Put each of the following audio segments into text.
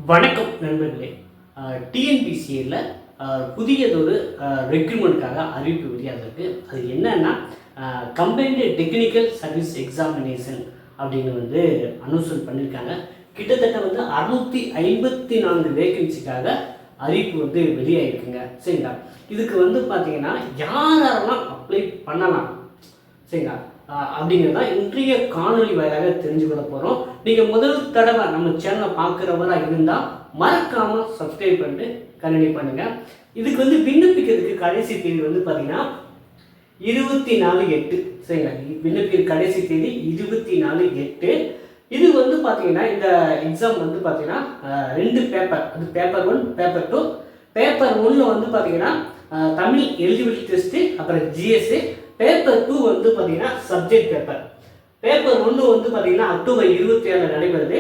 வணக்கம் நண்பர்களே. டிஎன்பிசியில் புதியதொரு ரெக்ரூட்மெண்ட்காக அறிவிப்பு வெளியாக இருக்குது. அது என்னன்னா கம்பைன்டு டெக்னிக்கல் சர்வீஸ் எக்ஸாமினேஷன் அப்படின்னு அனௌன்ஸ்மெண்ட் பண்ணியிருக்காங்க. கிட்டத்தட்ட 654 வேகன்சிக்காக அறிவிப்பு வெளியாகிருக்குங்க. சரிங்களா? இதுக்கு பார்த்தீங்கன்னா யாரெல்லாம் அப்ளை பண்ணலாம் சரிங்களா அப்படிங்கிறதா இன்றைய காணொலி வாயிலாக தெரிஞ்சுக்கொள்ள போகிறோம். நீங்கள் முதல் தடவை நம்ம சேனலை பார்க்குறவராக இருந்தால் மறக்காமல் சப்ஸ்கிரைப் பண்ணிட்டு கண்டினியூ பண்ணுங்கள். இதுக்கு விண்ணப்பிக்கிறதுக்கு கடைசி தேதி பார்த்தீங்கன்னா 24/8. சரிங்களா? விண்ணப்பிக்கிற கடைசி தேதி 24/8. இது பார்த்தீங்கன்னா இந்த எக்ஸாம் பார்த்தீங்கன்னா 2 பேப்பர், அது பேப்பர் 1 பேப்பர் 2. பேப்பர் 1ல் பார்த்தீங்கன்னா தமிழ் எலிஜிபிலிட்டி டெஸ்ட்டு, அப்புறம் ஜிஎஸ்ஸு. பேப்பர் 2 பார்த்தீங்கன்னா சப்ஜெக்ட் பேப்பர். பேப்பர் 1 பார்த்தீங்கன்னா அக்டோபர் 27 நடைபெறுது.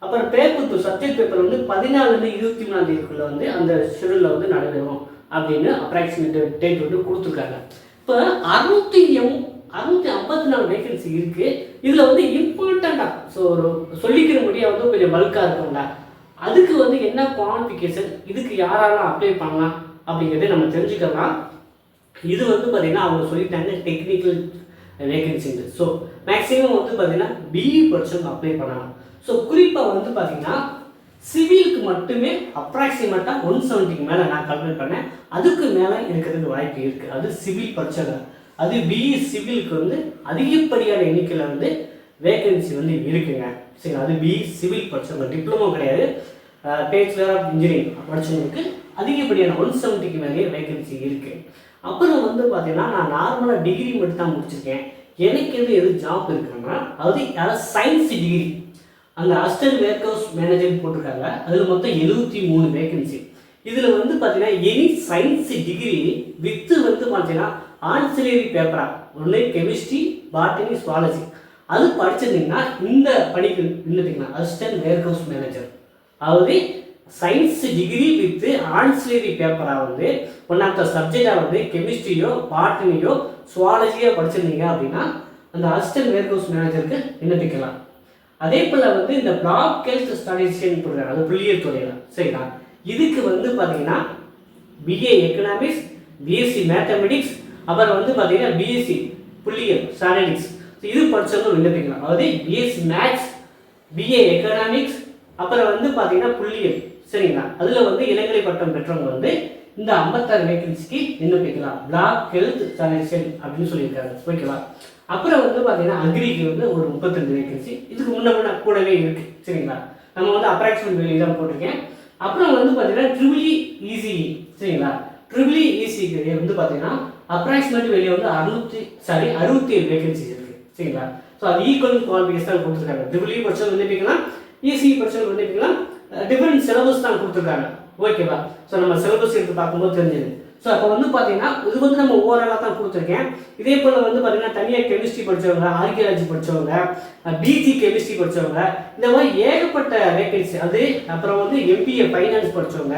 அப்புறம் பேப்பர் 2 சப்ஜெக்ட் பேப்பர் 14 23 தேதிக்குள்ளே அந்த ஷெடியூலில் நடைபெறும் அப்படின்னு அப்ராக்சிமேட் டேட் கொடுத்துருக்காங்க. இப்போ 654 வேகன்சி இருக்குது. இதில் இம்பார்ட்டண்ட்டாக ஒரு சொல்லிக்கிற முடியாது கொஞ்சம் பல்காக இருக்கும்ல, அதுக்கு என்ன குவாலிஃபிகேஷன், இதுக்கு யாரெல்லாம் அப்ளை பண்ணலாம் அப்படிங்கிறத நம்ம தெரிஞ்சுக்கலாம். இது பார்த்தீங்கன்னா அவங்க சொல்லிட்டாங்க டெக்னிக்கல் வேகன்சிங்க. ஸோ மேக்ஸிமம் பார்த்தீங்கன்னா பிஇ படிச்சவங்க அப்ளை பண்ணலாம். ஸோ குறிப்பாக பார்த்தீங்கன்னா சிவிலுக்கு மட்டுமே அப்ராக்சிமேட்டாக 170க்கு மேலே நான் கால்குலேட் பண்ணேன். அதுக்கு மேலே இருக்கிறதுக்கு வாய்ப்பு இருக்குது. அது சிவில் படித்தவங்க. அது பிஇ சிவிலுக்கு அதிகப்படியான எண்ணிக்கையில் வேகன்சி இருக்குங்க. சரி, அது பிஇ சிவில் படித்தவங்க, டிப்ளமோ கிடையாது, பேச்சுலர் ஆஃப் இன்ஜினியரிங் படித்தவங்களுக்கு அதிகப்படியான 170க்கு மேலேயே வேகன்சி இருக்குது. அப்புறம் பார்த்தீங்கன்னா நான் நார்மலாக டிகிரி மட்டும் தான் முடிச்சிருக்கேன். எனக்கு எது ஜாப் இருக்குன்னா அதாவது யாராவது சயின்ஸ் டிகிரி, அந்த அசிஸ்டன்ட் வேர்ஹவுஸ் மேனேஜர் போட்டிருக்காங்க. அதில் மொத்தம் 73 வேகன்சி. இதில் பார்த்தீங்கன்னா எனி சயின்ஸ் டிகிரி வித்து பார்த்தீங்கன்னா ஆன்சிலரி பேப்பரா ஒன்று கெமிஸ்ட்ரி, பாட்டனி, சுவாலஜி அது படிச்சிருந்தீங்கன்னா இந்த பணிக்கு விண்ணப்பிக்கலாம். அசிஸ்டன்ட் வேர்ஹவுஸ் மேனேஜர், அதாவது சயின்ஸ் டிகிரி வித் ஆன்சிலரி பேப்பராக ஒன் ஆஃப் த சப்ஜெக்டாக கெமிஸ்ட்ரியோ, பாட்டனியோ, சுவாலஜியோ படிச்சிருந்தீங்க அப்படின்னா அந்த அசிஸ்டன்ட் வேர்ஹவுஸ் மேனேஜருக்கு விண்ணப்பிக்கலாம். அதே போல் இந்த பிளாக் ஹெல்த் ஸ்டாட்டிஸ்டிஷியன் போடுறாங்க, அது புள்ளியியல் துறையில். சரிங்களா? இதுக்கு பார்த்தீங்கன்னா பிஏ எக்கனாமிக்ஸ், பிஎஸ்சி மேத்தமெட்டிக்ஸ், அப்புறம் பார்த்தீங்கன்னா பிஎஸ்சி புள்ளியியல் ஸ்டாட்டிஸ்டிக்ஸ் இது படித்தவங்க விண்ணப்பிக்கலாம். அதாவது பிஎஸ்சி மேத்ஸ், பிஏ எக்கனாமிக்ஸ், அப்புறம் பார்த்தீங்கன்னா புள்ளியியல். சரிங்களா? அதில் இளங்கலை பட்டம் பெற்றவங்க இந்த 56 வேகன்சிக்கு விண்ணப்பிக்கலாம். பிளாக் ஹெல்த் ஸ்டாட்டிஸ்டிஷியன் அப்படின்னு சொல்லியிருக்காங்க. ஓகேவா? அப்புறம் பார்த்தீங்கன்னா அக்ரிக்கு ஒரு 32 வேகன்சி. இதுக்கு முன்ன கூடவே இருக்குது. சரிங்களா? நம்ம அப்ராக்சிமேட் வேல்யூ தான் போட்டிருக்கேன். அப்புறம் பார்த்தீங்கன்னா ட்ரிபிள் இசிஇ. சரிங்களா? ட்ரிபிள் இசிக்கு பார்த்தீங்கன்னா அப்ராக்சிமேட் வேல்யூ 67 வேகன்சிஸ் இருக்குது. சரிங்களா? ஸோ அது ஈக்குவல் குவாலிஃபிகேஷன் தான் கொடுத்துருக்காங்க. ட்ரிபிள் இ படிச்சவங்க விண்ணப்பிக்கலாம், இசிஇ படிச்சவங்க விண்ணப்பிக்கலாம். டிஃபரெண்ட் சிலபஸ் தான் கொடுத்துருக்காங்க. ஓகேவா? ஸோ நம்ம சிலபஸ் எடுத்து பார்க்கும்போது தெரிஞ்சது. ஸோ அப்போ பார்த்தீங்கன்னா இது நம்ம ஓவராலாக தான் கொடுத்துருக்கேன். இதே போல் பார்த்தீங்கன்னா தனியாக கெமிஸ்ட்ரி படித்தவங்க, ஆர்கியாலஜி படித்தவங்க, பிஜி கெமிஸ்ட்ரி படித்தவங்க, இந்த மாதிரி ஏகப்பட்ட வேகன்சி. அது அப்புறம் எம்பிஏ ஃபைனான்ஸ் படித்தவங்க,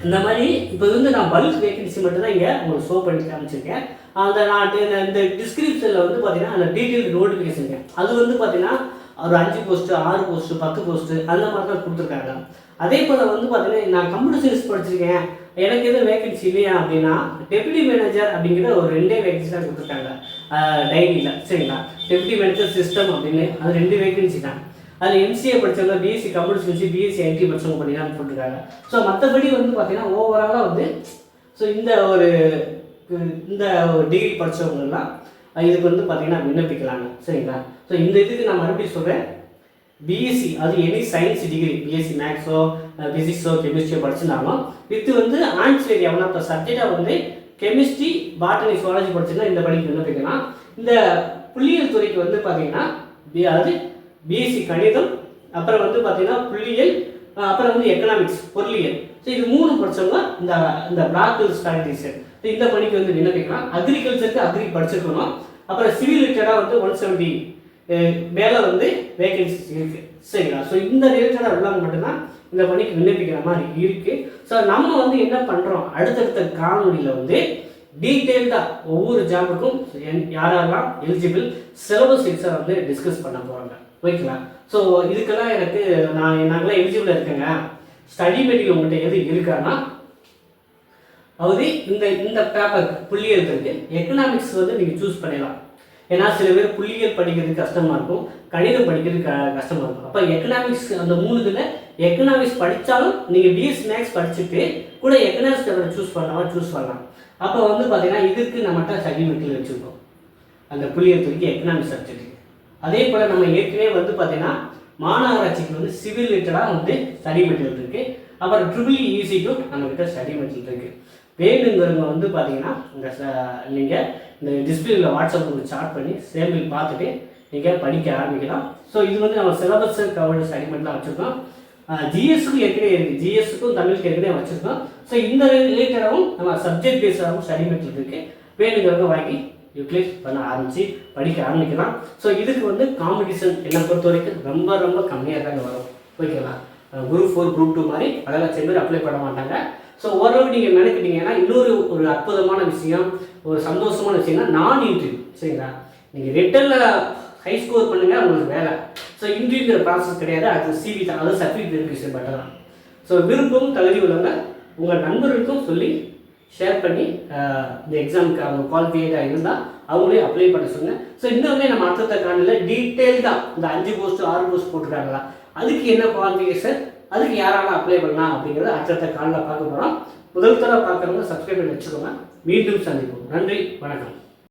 இந்த மாதிரி இப்போ நான் பல்க் வேகன்சி மட்டும் தான் இங்கே உங்களுக்கு ஷோ பண்ணி காமிச்சிருக்கேன். அந்த நான் இந்த டிஸ்கிரிப்ஷனில் பார்த்தீங்கன்னா அந்த டீட்டெயில் நோட்டிஃபிகேஷன் அது பார்த்தீங்கன்னா ஒரு 5 போஸ்ட்டு, 6 போஸ்ட்டு, 10 போஸ்ட்டு அந்த மாதிரி தான் கொடுத்துருக்காங்க. அதே போல் பார்த்தீங்கன்னா நான் கம்ப்யூட்டர் சயின்ஸ் படிச்சிருக்கேன், எனக்கு எதுவும் வேகன்சி இல்லையா அப்படின்னா டெப்யூட்டி மேனேஜர் அப்படிங்கிற ஒரு 2 வேகன்சி தான் கொடுத்துருக்காங்க டைரியில். சரிங்களா? டெப்யூட்டி மேனேஜர் சிஸ்டம் அப்படின்னு அது 2 வேகன்சி தான். அதில் எம்சிஏ படித்தவங்க, BSc computer science, BSc IT படித்தவங்க பண்ணி தான் போட்டிருக்காங்க. ஸோ மற்றபடி பார்த்தீங்கன்னா ஓவராலாக ஸோ இந்த டிகிரி படித்தவங்கலாம் இதுக்கு பார்த்தீங்கன்னா விண்ணப்பிக்கலாங்க. சரிங்களா? ஸோ இந்த இதுக்கு நான் மறுபடியும் சொல்கிறேன், பிஎஸ்சி அது any science degree, BSc மேக்ஸோ, பிசிக்ஸோ, கெமிஸ்ட்ரியோ படிச்சுருந்தாலும் with ancillary எவனா இப்போ சப்ஜெக்டாக கெமிஸ்ட்ரி, பாட்டனி, சுவாலஜி படிச்சுன்னா இந்த படிக்கு விண்ணப்பிக்கலாம். இந்த புள்ளியியல் துறைக்கு பார்த்தீங்கன்னா அது பிஎஸ்சி கணிதம், அப்புறம் பார்த்தீங்கன்னா புள்ளியியல், அப்புறம் எக்கனாமிக்ஸ் பொருளியல். ஸோ இது 3 படித்தவங்க இந்த பிளாக் ஹெல்த் ஸ்டாட்டிஸ்டிஷியன் இந்த பணிக்கு விண்ணப்பிக்கலாம். அக்ரிகல்ச்சருக்கு அக்ரி படிச்சிருக்கணும். அப்புறம் சிவில் ரிலேட்டடாக 170 மேலே வேகன்சிஸ் இருக்குது. சரிங்களா? ஸோ இந்த ரிலேட்டடாக உள்ளவங்க மட்டும்தான் இந்த பணிக்கு விண்ணப்பிக்கிற மாதிரி இருக்குது. ஸோ நம்ம என்ன பண்ணுறோம், அடுத்தடுத்த காணொலியில் டீட்டெயில்டாக ஒவ்வொரு ஜாபுக்கும் யாரெல்லாம் எலிஜிபிள் சிலபஸ் எக்ஸாம் டிஸ்கஸ் பண்ண போகிறாங்க. ஓகேங்களா? ஸோ இதுக்கெல்லாம் நாங்களாம் எலிஜிபிளாக இருக்கேங்க, ஸ்டடி மெட்டீரியல் உங்கள்கிட்ட எது இருக்கான்னா அதாவது இந்த பேப்பர் புள்ளியியல் இருக்கு, எக்கனாமிக்ஸ் வந்து நீங்கள் சூஸ் பண்ணிடலாம். ஏன்னா சில பேர் புள்ளியியல் படிக்கிறதுக்கு கஷ்டமாக இருக்கும், கணிதம் படிக்கிறதுக்கு கஷ்டமாக இருக்கும். அப்போ எக்கனாமிக்ஸ் அந்த 3 இதில் எக்கனாமிக்ஸ் படித்தாலும் நீங்கள் பிஎஸ்சி மேக்ஸ் படிச்சுட்டு கூட எக்கனாமிக்ஸ் பேப்பரை சூஸ் பண்ணலாம். அப்போ வந்து பார்த்தீங்கன்னா இதுக்கு நம்மகிட்ட ஸ்டடி மெட்டீரியல் வச்சுருக்கோம், அந்த புள்ளியியல் துறைக்கு எக்கனாமிக்ஸ் சப்ஜெக்ட்டுக்கு. அதே போல் நம்ம ஏற்கனவே வந்து பார்த்தீங்கன்னா மாநகராட்சிக்கு வந்து சிவில் ரிலேட்டடாக வந்து ஸ்டடி மெட்டீரியல் இருக்குது. அப்புறம் EEE நம்மக்கிட்ட ஸ்டடி மெட்டீரியல் இருக்குது. வேணுங்கிறவங்க வந்து பார்த்தீங்கன்னா நீங்கள் இந்த டிஸ்பிளேயில் வாட்ஸ்அப் உங்களுக்கு சார்ட் பண்ணி சேம்பிள் பார்த்துட்டு நீங்கள் படிக்க ஆரம்பிக்கலாம். ஸோ இது வந்து நம்ம சிலபஸ் கவர்டு ஸ்டடி மெட்டீரியல் வச்சுருக்கோம். ஜிஎஸ்க்கும் ஏற்கனவே இருக்குது, ஜிஎஸ்க்கும் தமிழுக்கு ஏற்கனவே வச்சுருக்கோம். ஸோ இந்த ரிலேட்டடாகவும் நம்ம சப்ஜெக்ட் பேஸாகவும் ஸ்டடி மெட்டீரியல் இருக்குது. வேணுங்கிறவங்க வாங்கி யூட்டிலைஸ் பண்ண ஆரம்பித்து படிக்க ஆரம்பிக்கலாம். ஸோ இதுக்கு வந்து காம்படிஷன் என்னை பொறுத்த வரைக்கும் ரொம்ப ரொம்ப கம்மியாக தாங்க வரும். ஓகேங்களா? குரூப் 4 குரூப் 2 மாதிரி அதெல்லாம் சில பேர் அப்ளை பண்ண மாட்டாங்க. ஸோ ஓரளவு நீங்கள் நினைக்கிட்டீங்கன்னா ஒரு அற்புதமான விஷயம், ஒரு சந்தோஷமான விஷயம்னா நான் இன்டர்வியூ. சரிங்களா? நீங்கள் ரிட்டனில் ஹை ஸ்கோர் பண்ணுங்கள், உங்களுக்கு வேலை. ஸோ இன்டர்வியூங்கிற ப்ராசஸ் கிடையாது, அது சிவி தான், அதாவது சர்டிஃபிகேட் வெரிஃபிகேஷன் மட்டும் தான். ஸோ விருப்பம் தகுதி உள்ளவங்க உங்கள் நண்பர்களுக்கும் சொல்லி ஷேர் பண்ணி இந்த எக்ஸாமுக்கு அவங்க குவாலிஃபைடாக இருந்தால் அவங்களே அப்ளை பண்ண சொல்லுங்கள். ஸோ இன்னொன்று நம்ம அடுத்த காலையில் டீட்டெயில்டாக இந்த 5 போஸ்ட் 6 போஸ்ட் போட்டுருக்காங்களா, அதுக்கு என்ன குவாலிஃபிகேஷன், அதுக்கு யாராலும் அப்ளை பண்ணலாம் அப்படிங்கிறத அடுத்த காலையில் பார்க்க போகிறோம். முதல் தடவை பார்க்குறவங்க சப்ஸ்கிரைப் பண்ணி வச்சுக்கோங்க. மீண்டும் சந்திப்போம். நன்றி, வணக்கம்.